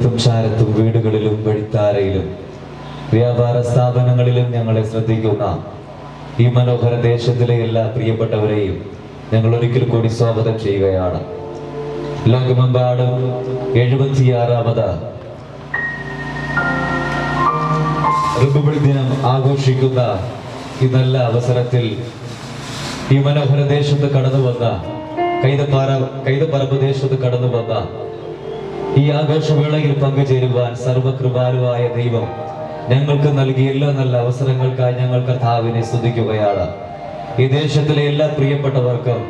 വീട്ടുമുറ്റത്തും ചാരത്തും വീടുകളിലും വഴിത്താരയിലും വ്യാപാര സ്ഥാപനങ്ങളിലും ഞങ്ങളെ ശ്രദ്ധിക്കുന്ന ഈ മനോഹര ദേശത്തിലെ എല്ലാ പ്രിയപ്പെട്ടവരെയും ഞങ്ങൾ ഒരിക്കൽ കൂടി സ്വാഗതം ചെയ്യുകയാണ്. ലോകമെമ്പാടും 76ാമത് റിപ്പബ്ലിക് ദിനം ആഘോഷിക്കുന്ന ഈ നല്ല അവസരത്തിൽ ഈ മനോഹര ദേശത്ത് കടന്നു വന്ന കൈതപ്പറമ്പ് ദേശത്ത് കടന്നു വന്ന ഈ ആഘോഷവേളയിൽ പങ്കുചേരുവാൻ സർവകൃപാലുവായ ദൈവം ഞങ്ങൾക്ക് നൽകിയ എല്ലാ നല്ല അവസരങ്ങൾക്കായി ഞങ്ങൾ കർത്താവിനെ സ്തുതിക്കുകയാണ്. ഈ ദേശത്തിലെ എല്ലാ പ്രിയപ്പെട്ടവർക്കും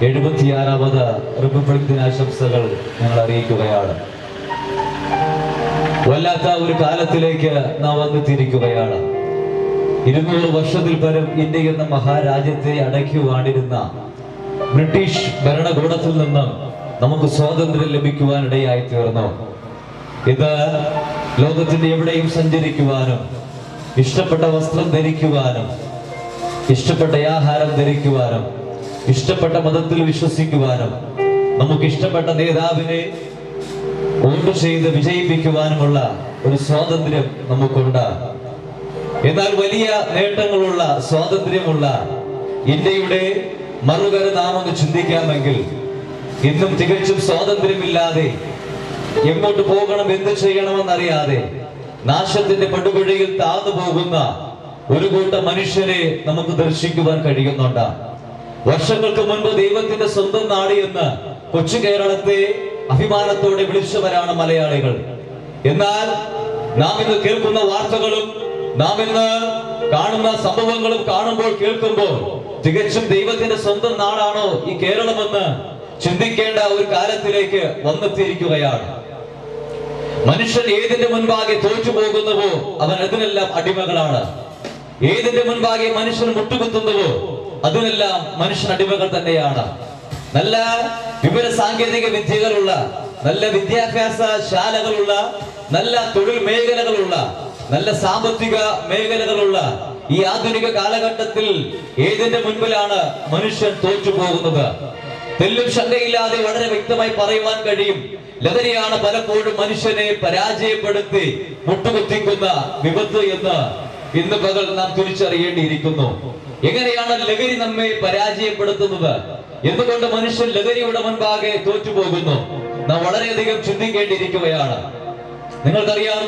76ാമത് റിപ്പബ്ലിക് ദിനാശംസകൾ ഞങ്ങൾ അറിയിക്കുകയാണ്. വല്ലാത്ത ഒരു കാലത്തിലേക്ക് നാം വന്നെത്തിയിരിക്കുകയാണ്. 200 വർഷത്തിൽ പരം ഇന്ത്യ എന്ന മഹാരാജ്യത്തെ അടക്കി വാണിരുന്ന ബ്രിട്ടീഷ് ഭരണകൂടത്തിൽ നിന്നും നമുക്ക് സ്വാതന്ത്ര്യം ലഭിക്കുവാനിടയായി തീർന്നു. ഇത് ലോകത്തിന്റെ എവിടെയും സഞ്ചരിക്കുവാനും ഇഷ്ടപ്പെട്ട വസ്ത്രം ധരിക്കുവാനും ഇഷ്ടപ്പെട്ട ആഹാരം ധരിക്കുവാനും ഇഷ്ടപ്പെട്ട മതത്തിൽ വിശ്വസിക്കുവാനും നമുക്ക് ഇഷ്ടപ്പെട്ട നേതാവിനെ വോട്ട് ചെയ്ത് വിജയിപ്പിക്കുവാനുമുള്ള ഒരു സ്വാതന്ത്ര്യം നമുക്കുണ്ട്. എന്നാൽ വലിയ നേട്ടങ്ങളുള്ള സ്വാതന്ത്ര്യമുള്ള ഇന്ത്യയുടെ മറുകര നാം ഒന്ന് ചിന്തിക്കാമെങ്കിൽ ഇന്നും തികച്ചും സ്വാതന്ത്ര്യമില്ലാതെ എങ്ങോട്ട് പോകണം, എന്ത് ചെയ്യണമെന്നറിയാതെ നാശത്തിന്റെ പടുകുഴിയിൽ താഴ്ന്നു പോകുന്ന ഒരു കൂട്ടം മനുഷ്യരെ നമുക്ക് ദർശിക്കുവാൻ കഴിയുന്നുണ്ട്. വർഷങ്ങൾക്ക് മുൻപ് ദൈവത്തിന്റെ സ്വന്തം നാട് എന്ന് കൊച്ചു കേരളത്തെ അഭിമാനത്തോടെ വിളിച്ചവരാണ് മലയാളികൾ. എന്നാൽ നാം ഇന്ന് കേൾക്കുന്ന വാർത്തകളും നാം ഇന്ന് കാണുന്ന സംഭവങ്ങളും കാണുമ്പോൾ കേൾക്കുമ്പോൾ തികച്ചും ദൈവത്തിന്റെ സ്വന്തം നാടാണോ ഈ കേരളമെന്ന് ചിന്തിക്കേണ്ട ഒരു കാലത്തിലേക്ക് വന്നെത്തിയിരിക്കുകയാണ്. മനുഷ്യൻ ഏതിന്റെ മുൻപാകെ തോറ്റു പോകുന്നുവോ അവൻ അതിനെല്ലാം അടിമകളാണ്. ഏതിന്റെ മുൻപാകെ മനുഷ്യൻ മുട്ടുകുത്തുന്നുവോ അതിനെല്ലാം മനുഷ്യൻ അടിമകൾ തന്നെയാണ്. നല്ല വിവര സാങ്കേതിക വിദ്യകളുള്ള, നല്ല വിദ്യാഭ്യാസ ശാലകളുള്ള, നല്ല തൊഴിൽ മേഖലകളുള്ള, നല്ല സാമ്പത്തിക മേഖലകളുള്ള ഈ ആധുനിക കാലഘട്ടത്തിൽ ഏതിന്റെ മുൻപിലാണ് മനുഷ്യൻ തോറ്റു പോകുന്നത്? തെല്ലും ശങ്കയില്ലാതെ വളരെ വ്യക്തമായി പറയുവാൻ കഴിയും, ലഹരിയാണ് പലപ്പോഴും മനുഷ്യനെ പരാജയപ്പെടുത്തി മുട്ടുകുത്തിക്കുന്ന വിപത്ത് എന്ന് ഇന്ന് പകൽ നാം തിരിച്ചറിയേണ്ടിയിരിക്കുന്നു. എങ്ങനെയാണ് ലഹരി നമ്മെ പരാജയപ്പെടുത്തുന്നത്? എന്തുകൊണ്ട് മനുഷ്യൻ ലഹരിയുടെ മുൻപാകെ തോറ്റുപോകുന്നു? നാം വളരെയധികം ചിന്തിക്കേണ്ടിയിരിക്കുകയാണ്. നിങ്ങൾക്കറിയാം,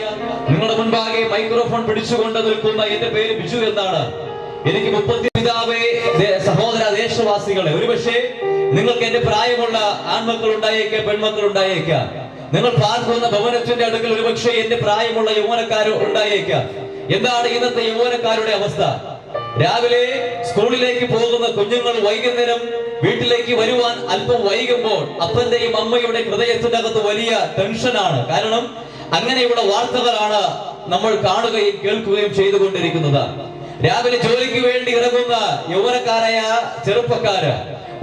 നിങ്ങളുടെ മുൻപാകെ മൈക്രോഫോൺ പിടിച്ചുകൊണ്ട് നിൽക്കുന്ന എന്റെ പേര് ബിജു എന്നാണ്. എനിക്ക് 30 പിതാവേ, സഹോദര ദേശവാസികളെ, ഒരുപക്ഷെ നിങ്ങൾക്ക് എന്റെ പ്രായമുള്ള ആൺമക്കൾ ഉണ്ടായേക്കാം, പെൺമക്കൾ ഉണ്ടായേക്കാം. നിങ്ങൾ പാർക്കുന്ന ഭവനത്തിന്റെ അടുക്കൽ ഒരുപക്ഷെ എന്റെ പ്രായമുള്ള യൗവനക്കാർ ഉണ്ടായേക്കാം. എന്താണ് ഇന്നത്തെ യൗവനക്കാരുടെ അവസ്ഥ? രാവിലെ സ്കൂളിലേക്ക് പോകുന്ന കുഞ്ഞുങ്ങൾ വൈകുന്നേരം വീട്ടിലേക്ക് വരുവാൻ അല്പം വൈകുമ്പോൾ അപ്പന്റെയും അമ്മയുടെ ഹൃദയത്തിന്റെ അകത്ത് വലിയ ടെൻഷനാണ്. കാരണം അങ്ങനെയുള്ള വാർത്തകളാണ് നമ്മൾ കാണുകയും കേൾക്കുകയും ചെയ്തുകൊണ്ടിരിക്കുന്നത്. രാവിലെ ജോലിക്ക് വേണ്ടി ഇറങ്ങുന്ന യൗവനക്കാരായ ചെറുപ്പക്കാര്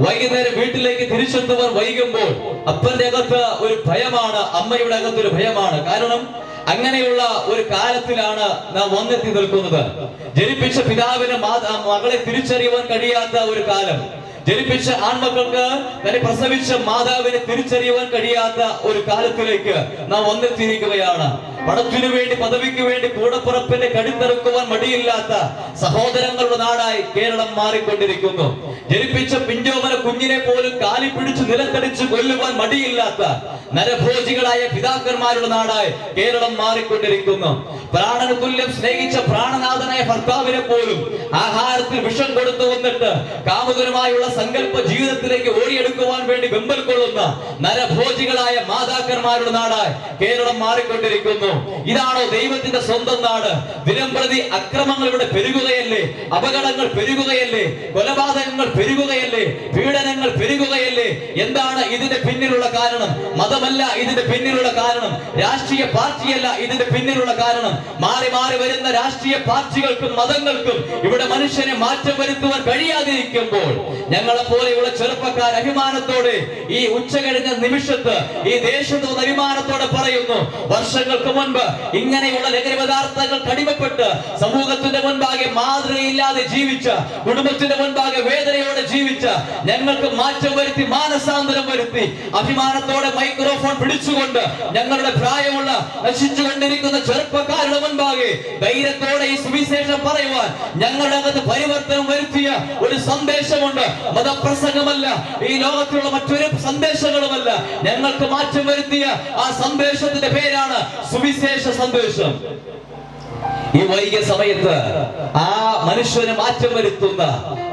വൈകുന്നേരം വീട്ടിലേക്ക് തിരിച്ചെത്തുവാൻ വൈകുമ്പോൾ അപ്പന്റെ അകത്ത് ഒരു ഭയമാണ്, അമ്മയുടെ അകത്ത് ഒരു ഭയമാണ്. കാരണം അങ്ങനെയുള്ള ഒരു കാലത്തിലാണ് നാം വന്നെത്തി നിൽക്കുന്നത്. ജനിപ്പിച്ച പിതാവിന് മകളെ തിരിച്ചറിയുവാൻ കഴിയാത്ത ഒരു കാലം, ജനിപ്പിച്ച ആൺമക്കൾക്ക് തന്നെ പ്രസവിച്ച മാതാവിനെ തിരിച്ചറിയുവാൻ കഴിയാത്ത ഒരു കാലത്തിലേക്ക് നാം വന്നെത്തിയിരിക്കുകയാണ്. പണത്തിനു വേണ്ടി, പദവിക്ക് വേണ്ടി കൂടപ്പുറപ്പിന്റെ കടിത്തെറുക്കുവാൻ മടിയില്ലാത്ത സഹോദരങ്ങളുടെ നാടായി കേരളം മാറിക്കൊണ്ടിരിക്കുന്നു. ജനിപ്പിച്ച പിഞ്ചോമന കുഞ്ഞിനെ പോലും കാലി പിടിച്ച് നിലക്കടിച്ച് കൊല്ലുവാൻ മടിയില്ലാത്ത നരഭോജികളായ പിതാക്കന്മാരുടെ നാടായി കേരളം മാറിക്കൊണ്ടിരിക്കുന്നു. പ്രാണന് തുല്യം സ്നേഹിച്ച പ്രാണനാഥനായ ഭർത്താവിനെ പോലും ആഹാരത്തിൽ വിഷം കൊടുത്തു വന്നിട്ട് കാമുകനുമായുള്ള സങ്കല്പ ജീവിതത്തിലേക്ക് ഓടിയെടുക്കുവാൻ വേണ്ടി വെമ്പൽ കൊള്ളുന്ന നരഭോജികളായ മാതാക്കന്മാരുടെ നാടായി കേരളം മാറിക്കൊണ്ടിരിക്കുന്നു. ഇതാണോ ദൈവത്തിന്റെ സ്വന്തം നാട്? ദിനംപ്രതി അക്രമങ്ങൾ ഇവിടെ പെരുകുകയല്ലേ, അപകടങ്ങൾ പെരുകുകയല്ലേ, കൊലപാതകങ്ങൾ പെരുകുകയല്ലേ, പീഡനങ്ങൾ പെരുകുകയല്ലേ? എന്താണ് ഇതിന്റെ പിന്നിലുള്ള കാരണം? മതമല്ല ഇതിന്റെ പിന്നിലുള്ള കാരണം, രാഷ്ട്രീയ പാർട്ടിയല്ല ഇതിന്റെ പിന്നിലുള്ള കാരണം. മാറി മാറി വരുന്ന രാഷ്ട്രീയ പാർട്ടികൾക്കും മതങ്ങൾക്കും ഇവിടെ മനുഷ്യനെ മാറ്റം വരുത്തുവാൻ കഴിയാതിരിക്കുമ്പോൾ ഞങ്ങളെ പോലെയുള്ള ചെറുപ്പക്കാർ അഭിമാനത്തോടെ ഈ ഉച്ച കഴിഞ്ഞ നിമിഷത്ത് ഈ ദേശത്ത് അഭിമാനത്തോടെ പറയുന്നു, വർഷങ്ങൾക്ക് മുൻപ് ഇങ്ങനെയുള്ള ലഹരി പദാർത്ഥങ്ങൾക്ക് അടിമപ്പെട്ട് സമൂഹത്തിന്റെ മുൻപാകെ മാതൃകയില്ലാതെ ജീവിച്ച, കുടുംബത്തിന്റെ മുൻപാകെ വേദനയോടെ ജീവിച്ച ഞങ്ങൾക്ക് മാറ്റം വരുത്തി, മാനസാന്തരം വരുത്തി, അഭിമാനത്തോടെ മൈക്രോഫോൺ പിടിച്ചുകൊണ്ട് ഞങ്ങളുടെ പ്രായമുള്ള നശിച്ചുകൊണ്ടിരിക്കുന്ന ചെറുപ്പക്കാരുടെ മുൻപാകെ ധൈര്യത്തോടെ ഈ സുവിശേഷം പറയുവാൻ ഞങ്ങളുടെ അകത്ത് പരിവർത്തനം വരുത്തിയ ഒരു സന്ദേശമുണ്ട്. മതപ്രസംഗമല്ല, ഈ ലോകത്തിലുള്ള മറ്റൊരു സന്ദേശങ്ങളുമല്ല. ഞങ്ങൾക്ക് മാറ്റം വരുത്തിയ ആ സന്ദേശത്തിന്റെ പേരാണ് സുവിശേഷ സന്ദേശം. ഈ വൈകിയ സമയത്ത് ആ മനുഷ്യന് മാറ്റം വരുത്തുന്ന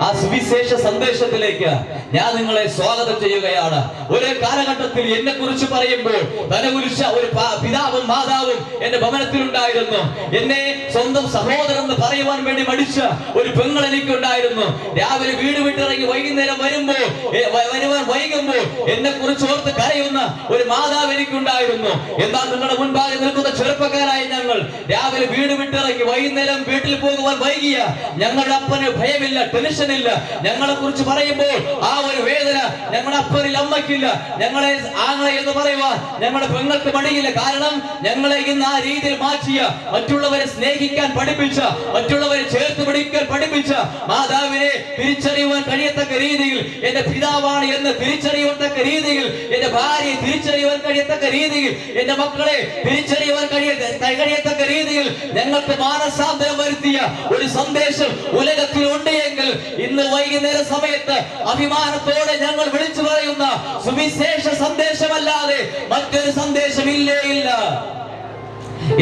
ആ സുവിശേഷ സന്ദേശത്തിലേക്ക് ഞാൻ നിങ്ങളെ സ്വാഗതം ചെയ്യുകയാണ്. ഒരു കാലഘട്ടത്തിൽ എന്നെ കുറിച്ച് പറയുമ്പോൾ തലകുലിച്ച ഒരു പിതാവും മാതാവും എന്റെ ഭവനത്തിലുണ്ടായിരുന്നു. എന്നെ സ്വന്തം സഹോദരൻ എന്ന് പറയുവാൻ വേണ്ടി മടിച്ച ഒരു പെങ്ങൾ എനിക്കുണ്ടായിരുന്നു. രാവിലെ വീട് വിട്ടിറങ്ങി വൈകുന്നേരം വരുവാൻ വൈകുമ്പോൾ എന്നെ കുറിച്ച് ഓർത്ത് കരയുന്ന ഒരു മാതാവ് എനിക്കുണ്ടായിരുന്നു. എന്നാൽ നിങ്ങളുടെ മുൻപാകെ നിൽക്കുന്ന ചെറുപ്പക്കാരായ ഞങ്ങൾ രാവിലെ വീട് വിട്ടിറങ്ങി വൈകുന്നേരം വീട്ടിൽ പോകുവാൻ വൈകിയ ഞങ്ങളുടെ അപ്പന് ഭയമില്ല, ടെൻഷനില്ല. ഞങ്ങളെ കുറിച്ച് പറയുമ്പോൾ ആ ഒരു വേദന ഞങ്ങളുടെ അപ്പനിൽ അമ്മയ്ക്കില്ല. ഞങ്ങളെ ആങ്ങളെ എന്ന് പറയുവാൻ ഞങ്ങളുടെ പെങ്ങൾക്ക് മടിയില്ല. കാരണം ഞങ്ങളെ ഇന്ന് ആ രീതിയിൽ മാറ്റിയ, മറ്റുള്ളവരെ സ്നേഹിക്കാൻ പഠിപ്പിച്ച, മറ്റുള്ളവരെ ചേർത്ത് പിടിക്കാൻ പഠിപ്പിച്ച മാതാവിനെ തിരിച്ചറിയുവാൻ കഴിയത്തക്ക രീതിയിൽ, എന്റെ പിതാവാണ് എന്ന് തിരിച്ചറിയത്തക്ക രീതിയിൽ, എന്റെ ഭാര്യയെ തിരിച്ചറിയുവാൻ കഴിയത്തക്ക രീതിയിൽ, എന്റെ മക്കളെ തിരിച്ചറിയുവാൻ കഴിയത്തക്ക രീതിയിൽ ഞങ്ങൾക്ക് മാനസാന്തരം വരുത്തിയ ഒരു സന്ദേശം ഉലകത്തിലുണ്ട് എങ്കിൽ ഇന്ന് വൈകുന്നേര സമയത്ത് അഭിമാനത്തോടെ ഞങ്ങൾ വിളിച്ചു പറയുന്ന സുവിശേഷ സന്ദേശമല്ലാതെ മറ്റൊരു സന്ദേശം ഇല്ലേ ഇല്ല.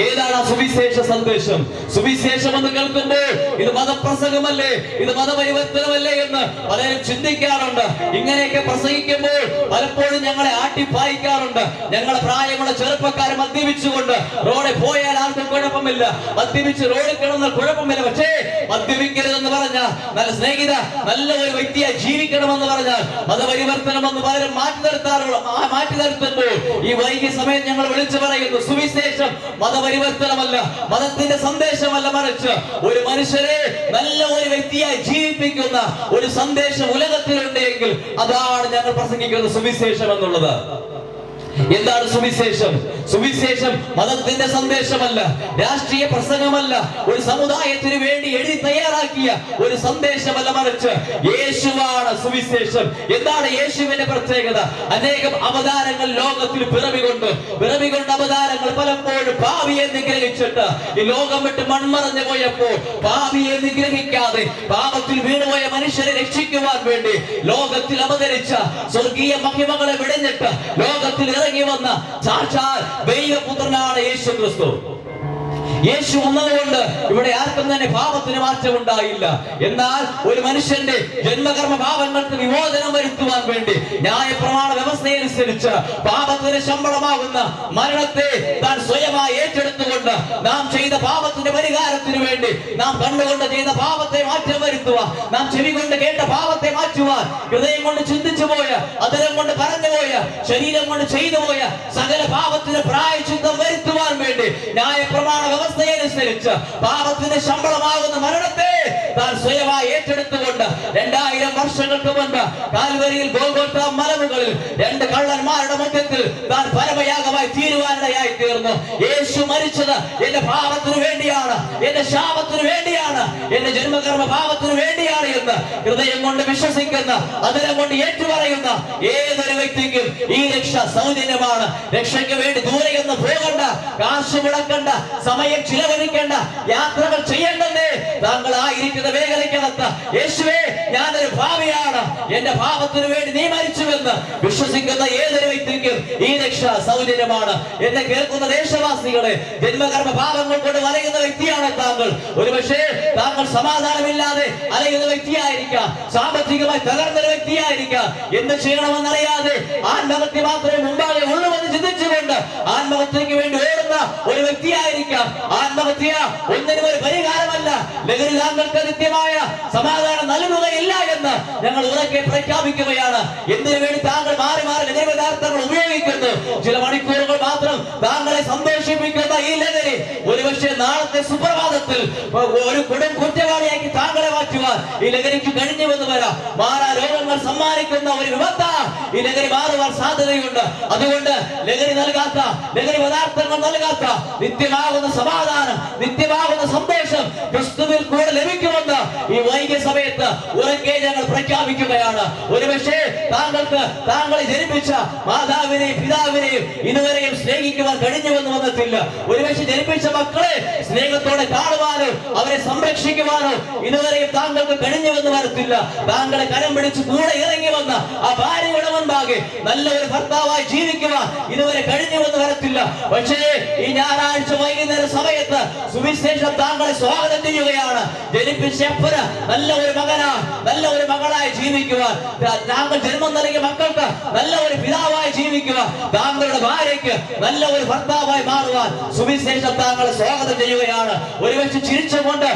ഏതാണ് ആ സുവിശേഷ സന്ദേശം? സുവിശേഷം എന്ന് കേൾക്കുമ്പോൾ ഇത് മതപ്രസംഗമല്ലേ, ഇത് മതപരിവർത്തനമല്ലേ എന്ന് പലരും ചിന്തിക്കാറുണ്ട്. ഇങ്ങനെയൊക്കെ പ്രസംഗിക്കുമ്പോൾ പലപ്പോഴും ഞങ്ങളെ ആട്ടിപ്പായിക്കാറുണ്ട്. ഞങ്ങളെ പ്രായമുള്ള ചെറുപ്പക്കാരെ മദ്യപിച്ചുകൊണ്ട് റോഡിൽ പോയാൽ ആർക്കും കുഴപ്പമില്ല, മദ്യപിച്ച് റോഡിൽ കിടന്നാൽ കുഴപ്പമില്ല. പക്ഷേ മദ്യപിക്കരുതെന്ന് പറഞ്ഞാൽ, നല്ല സ്നേഹിത നല്ല ഒരു വ്യക്തിയായി ജീവിക്കണമെന്ന് പറഞ്ഞാൽ മതപരിവർത്തനം എന്ന് പലരും മാറ്റി നിർത്തുമ്പോൾ ഈ വൈകിയ സമയം ഞങ്ങൾ വിളിച്ചു പറയുന്നു സുവിശേഷം മതപരിവർത്തനമല്ല, മതത്തിന്റെ സന്ദേശമല്ല, മറിച്ച് ഒരു മനുഷ്യരെ നല്ല ഒരു വ്യക്തിയായി ജീവിപ്പിക്കുന്ന ഒരു സന്ദേശം ഉലകത്തിലുണ്ടെങ്കിൽ അതാണ് ഞങ്ങൾ പ്രസംഗിക്കുന്ന സുവിശേഷം എന്നുള്ളത്. എന്താണ് സുവിശേഷം? സുവിശേഷം മതത്തിന്റെ സന്ദേശമല്ല, രാഷ്ട്രീയ പ്രസംഗമല്ല, ഒരു സമുദായത്തിന് വേണ്ടി എഴുതി തയ്യാറാക്കിയ ഒരു സന്ദേശമല്ല, മറിച്ച് യേശുവാണ് സുവിശേഷം. എന്താണ് യേശുവിന്റെ പ്രത്യേകത? അനേകം അവതാരങ്ങൾ ലോകത്തിൽ പിറവികൊണ്ട് അവതാരങ്ങൾ പലപ്പോഴും പാപിയെ നിഗ്രഹിച്ചിട്ട് ഈ ലോകം വിട്ട് മൺമറഞ്ഞു പോയപ്പോൾ പാപിയെ നിഗ്രഹിക്കാതെ പാപത്തിൽ വീണുപോയ മനുഷ്യരെ രക്ഷിക്കുവാൻ വേണ്ടി ലോകത്തിൽ അവതരിച്ച സ്വർഗീയ മഹിമകളെ വിടഞ്ഞിട്ട് ലോകത്തിൽ ഇറങ്ങി വന്ന സാക്ഷാൽ ദൈവപുത്രനാണ് യേശു ക്രിസ്തു. യേശു വന്നതുകൊണ്ട് ഇവിടെ ആർക്കും തന്നെ പാപത്തിന് മാറ്റം ഉണ്ടായില്ല. എന്നാൽ ഒരു മനുഷ്യന്റെ ജന്മകർമ്മ പാപങ്ങൾക്ക് വിമോചനം വരുത്തുവാൻ വേണ്ടി ന്യായപ്രമാണ വ്യവസ്ഥയനുസരിച്ച് പാപത്തിന് ശമ്പളമാകുന്ന മരണത്തെ താൻ സ്വയമായി ഏറ്റെടുത്തുകൊണ്ട് നാം ചെയ്ത പാപത്തിന്റെ പരിഹാരത്തിന് വേണ്ടി, നാം കണ്ടുകൊണ്ട് ചെയ്ത പാപത്തെ മാറ്റം വരുത്തുക, നാം ചെവി കൊണ്ട് കേട്ട പാപത്തെ മാറ്റുവാൻ, ഹൃദയം കൊണ്ട് ചിന്തിച്ചു പോയ, അതരം കൊണ്ട് പറഞ്ഞു പോയ, ശരീരം കൊണ്ട് ചെയ്തു പോയ സകല പാപത്തിന് പ്രായശ്ചിത്തം വരുത്തുവാൻ വേണ്ടി ന്യായപ്രമാണ വ്യവസ്ഥയനുസരിച്ച് പാപത്തിന്റെ ശമ്പളമാകുന്ന മരണത്തെ താൻ സ്വയമായി ഏറ്റെടുത്തുകൊണ്ട് 2000 വർഷങ്ങൾക്ക് മുൻപ് കാൽവരിയിൽ ഗോൽഗോഥാ മലമുകളിൽ 2 കള്ളന്മാരുടെ മധ്യത്തിൽ താൻ പരമയാഗമായി തീരുവാനിടയായി തീർന്നു. യേശു മരിച്ചത് എന്റെ പാപത്തിന് വേണ്ടിയാണ്, എന്റെ ശാപത്തിന് വേണ്ടിയാണ്, എന്റെ ജന്മകർമ്മ പാപത്തിന് വേണ്ടിയാണ് എന്ന് ഹൃദയം കൊണ്ട് വിശ്വസിക്കുന്ന, അതിനെ കൊണ്ട് ഏറ്റുപറയുന്ന ഏതൊരു വ്യക്തിക്കും ഈ രക്ഷ സൗജന്യമാണ്. രക്ഷയ്ക്ക് വേണ്ടി ദൂരെയൊന്ന് പോകണ്ട, കാശ് മുടക്കണ്ട, സമയം ചിലവഴിക്കേണ്ട, യാത്രകൾ ചെയ്യേണ്ടതേ. താങ്കൾ ആയിരിക്കുന്ന മേഖലയ്ക്കകത്ത് യേശുവേ ഞാനൊരു പാപിയാണ്, എന്റെ പാപത്തിന് വേണ്ടി നീ മരിച്ചുവെന്ന് വിശ്വസിക്കുന്ന ഏതൊരു വ്യക്തിക്കും ഈ രക്ഷ സൗജന്യമാണ്. എന്നെ കേൾക്കുന്ന ദേശവാസികളെ, ജന്മകർമ്മ പാപങ്ങൾ കൊണ്ട് വലയുന്ന വ്യക്തിയാണ് താങ്കൾ. ഒരുപക്ഷേ താങ്കൾ സമാധാനമില്ലാതെ അലയുന്ന വ്യക്തിയായിരിക്കാം, സാമ്പത്തികമായി തകർന്നൊരു വ്യക്തിയായിരിക്കാം. എന്ത് ചെയ്യണമെന്നറിയാതെ ആത്മഹത്യ മാത്രമേ മുമ്പാകെ ഉള്ളുവെന്ന് ചിന്തിച്ചുകൊണ്ട് ആത്മഹത്യക്ക് വേണ്ടി ഓടുന്ന ഒരു വ്യക്തിയായിരിക്കാം. ആത്മഹത്യ ഒന്നിനും ഒരു പരിഹാരമല്ല. ലഹരി താങ്കൾക്ക് കൃത്യമായ സമാധാനം നൽകുകയില്ല എന്ന് ഞങ്ങൾ ഉറക്കെ പ്രഖ്യാപിക്കുകയാണ്. എന്തിനു വേണ്ടി താങ്കൾ മാറി മാറി ലഹരി പദാർത്ഥങ്ങൾ ഉപയോഗിക്കുന്നു? ചില മണിക്കൂറുകൾ മാത്രം താങ്കളെ സന്തോഷിപ്പിക്കുന്ന ഈ ലഹരി ഒരുപക്ഷെ നാളത്തെ സുപ്രഭാതത്തിൽ ഒരു കൊടും കുറ്റവാളിയാക്കി താങ്കളെ മാറ്റുവാൻ ഈ ലഹരിക്ക് കഴിഞ്ഞുവെന്ന് വരാം. മാറാ രോഗങ്ങൾ സമ്മാനിക്കുന്ന ഒരു വിപത്ത ഈ ലഹരി മാറുവാൻ സാധ്യതയുണ്ട്. അതുകൊണ്ട് ലഹരി നൽകാത്ത, ലഹരി പദാർത്ഥ പദാർത്ഥങ്ങൾ നൽകാത്ത നിത്യമാകുന്ന സമാധാനം, നിത്യമാകുന്ന സന്ദേശം ക്രിസ്തുവിൽ കൂടെ ലഭിക്കുമെന്ന് ഈ വൈകിയ സമയത്ത് ഉറക്കെ ഞങ്ങൾ പ്രഖ്യാപിക്കുകയാണ്. ഒരുപക്ഷെ താങ്കൾക്ക് താങ്കളെ ജനിപ്പിച്ച മാതാവിനെയും പിതാവിനെയും ഇതുവരെയും സ്നേഹിക്കുവാൻ കഴിഞ്ഞുവെന്ന് വന്നിട്ടില്ല. ഒരുപക്ഷെ ജനിപ്പിച്ച മക്കളെ സ്നേഹത്തോടെ കാണുവാനോ അവരെ സംരക്ഷിക്കുവാനോ ഇതുവരെയും താങ്കൾക്ക് കഴിഞ്ഞുവെന്ന് വരത്തില്ല. താങ്കളെ കരം പിടിച്ച് കൂടെ ഇറങ്ങി വന്ന ആ ഭാര്യയുടെ മുൻപാകെ നല്ല ഒരു ഭർത്താവായി ജീവിക്കുവാൻ ഇതുവരെ കഴിഞ്ഞുവെന്ന് വരത്തില്ല. പക്ഷേ ഈ ഞായറാഴ്ച വൈകുന്നേര സമയത്ത് സുവിശേഷം താങ്കളെ സ്വാഗതം ചെയ്യുകയാണ്. ജനിപ്പിച്ച അപ്പന് നല്ല ഒരു മകനാ, നല്ല ഒരു മകളായി ജീവിക്കുവാൻ, താങ്കൾ ജന്മം നൽകിയ മക്കൾക്ക് നല്ല ഒരു പിതാവായി ജീവിക്കുവാൻ, താങ്കളുടെ ഭാര്യയ്ക്ക് നല്ല ഒരു ഭർത്താവായി മാറുവാൻ സുവിശേഷം താങ്കളെ സ്വാഗതം ചെയ്യുകയാണ്. ഒരുപക്ഷെ ചിരിച്ചുകൊണ്ട്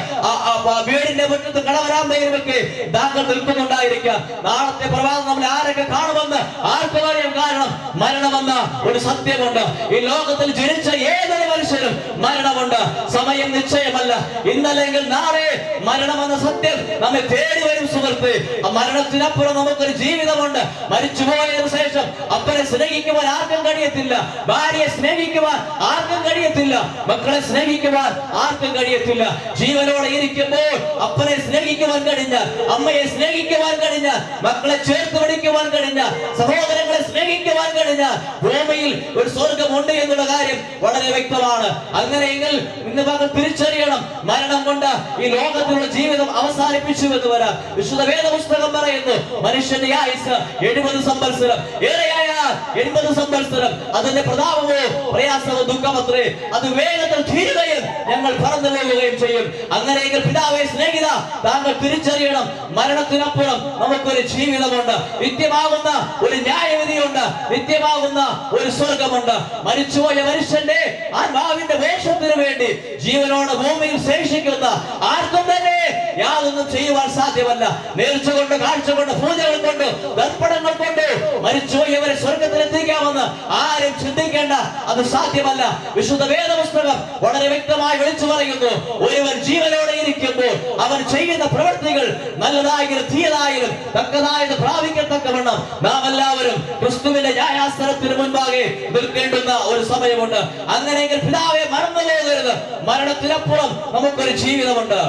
വീടിന്റെ മുറ്റത്ത് കടവരാന്തയിലുമൊക്കെ താങ്കൾ നിൽക്കുന്നുണ്ടായിരിക്കാം. നാളത്തെ പ്രഭാതം നമ്മൾ ആരൊക്കെ കാണുമെന്ന് ആർക്കും അറിയാം. കാരണം മരണമെന്ന ഒരു സത്യമുണ്ട്. ഈ ലോകത്തിൽ ജനിച്ച ഏതൊരു മനുഷ്യനും മരണമുണ്ട്. സമയം നിശ്ചയമല്ല. ഇന്നല്ലെങ്കിൽ നാളെ മരണമെന്ന സത്യം നമ്മെ തേടി വരും സുഹൃത്ത്. മരണത്തിനപ്പുറം നമുക്കൊരു ജീവിതമുണ്ട്. മരിച്ചുപോയതിനു ശേഷം അപ്പനെ സ്നേഹിക്കുവാൻ ആർക്കും കഴിയത്തില്ല, ഭാര്യയെ സ്നേഹിക്കുവാൻ ആർക്കും കഴിയത്തില്ല, മക്കളെ സ്നേഹിക്കുവാൻ ആർക്കും കഴിയത്തില്ല. ജീവനോടെ ഇരിക്കുമ്പോൾ അപ്പനെ സ്നേഹിക്കുവാൻ കഴിഞ്ഞാൽ, അമ്മയെ സ്നേഹിക്കുവാൻ കഴിഞ്ഞാൽ, മക്കളെ ചേർത്ത് പിടിക്കുവാൻ കഴിഞ്ഞാൽ, സഹോദരങ്ങളെ സ്നേഹിക്കുവാൻ കഴിഞ്ഞാൽ ഭൂമിയിൽ ഒരു സ്വർഗമുണ്ട് എന്നുള്ള കാര്യം വളരെ വ്യക്തമാണ്. അങ്ങനെയെങ്കിൽ ഇന്ന് പകൽ തിരിച്ചറിയണം, മരണം കൊണ്ട് ഈ ലോകത്തിലുള്ള ജീവിതം അവസാനിപ്പിച്ചു എന്ന് വരാം. വിശുദ്ധ വേദപുസ്തകം പറയുന്നു, മനുഷ്യന്റെ ആയുസ് 70 സംവത്സരം, ഏറെയായാൽ 80 സംവത്സരം. അതിന്റെ പ്രതാപമോ പ്രയാസമോ ദുഃഖമത്രേ. അത് വേഗത്തിൽ തീരുകയും ഞങ്ങൾ പറന്നു പോകുകയും ചെയ്യും. അങ്ങനെയെങ്കിൽ പിതാവേ സ്നേഹിത, താങ്കൾ തിരിച്ചറിയണം, മരണത്തിനപ്പുറം നമുക്കൊരു ജീവിതമുണ്ട്. നിത്യമാകുന്ന ഒരു ന്യായവിധിയുണ്ട്, നിത്യമാകുന്ന ഒരു സ്വർഗമുണ്ട്. മരിച്ചുപോയ മനുഷ്യന്റെ ആത്മാവിന്റെ വേഷത്തിന് വേണ്ടി ജീവനോട് ഭൂമിയിൽ ശേഷിക്കുന്ന ആർക്കും തന്നെ യാതൊന്നും ചെയ്യുവാൻ സാധ്യമല്ല. നേർച്ച കൊണ്ട്, കാഴ്ച കൊണ്ട്, പൂജകൾ കൊണ്ട്, ദർപ്പണങ്ങൾ കൊണ്ട് മരിച്ചുപോയവരെ സ്വർഗത്തിലെത്തിക്കാമെന്ന് ആരും ചിന്തിക്കേണ്ട. അത് സാധ്യമല്ല. വിശുദ്ധ വേദപുസ്തകം വളരെ വ്യക്തമായി വിളിച്ചു പറയുന്നു, ഒരുവൻ ജീവനോടെ ഇരിക്കുമ്പോൾ അവൻ ചെയ്യുന്ന പ്രവൃത്തികൾ നല്ലതായാലും തീയതായാലും തക്കതായത് പ്രാപിക്കത്തക്കവണ്ണം നാം എല്ലാവരും ക്രിസ്തുവിന്റെ ന്യായാസനത്തിന് മുൻപാകെ നിൽക്കേണ്ടുന്ന ഒരു സമയമുണ്ട്. അങ്ങനെയെങ്കിൽ പിതാവെ മറന്നു പോകരുത്, മരണത്തിനപ്പുറം നമുക്കൊരു ജീവിതമുണ്ട്.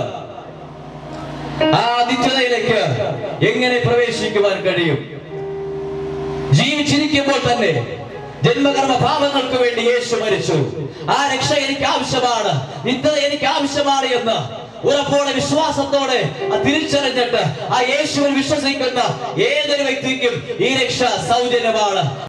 ആ നിത്യതയിലേക്ക് എങ്ങനെ പ്രവേശിക്കുവാൻ കഴിയും? ജീവിച്ചിരിക്കുമ്പോൾ തന്നെ ജന്മകർമ്മ പാപങ്ങൾക്ക് വേണ്ടി യേശു മരിച്ചു. ആ രക്ഷ എനിക്ക് ആവശ്യമാണ്, നിത്യത എനിക്ക് ആവശ്യമാണ് എന്ന് ഉറപ്പോടെ വിശ്വാസത്തോടെ തിരിച്ചറിഞ്ഞിട്ട് ആ യേശുവിൽ വിശ്വസിക്കുന്ന ഏതൊരു വ്യക്തിക്കും ഈ രക്ഷ സൗജന്യമാണ്.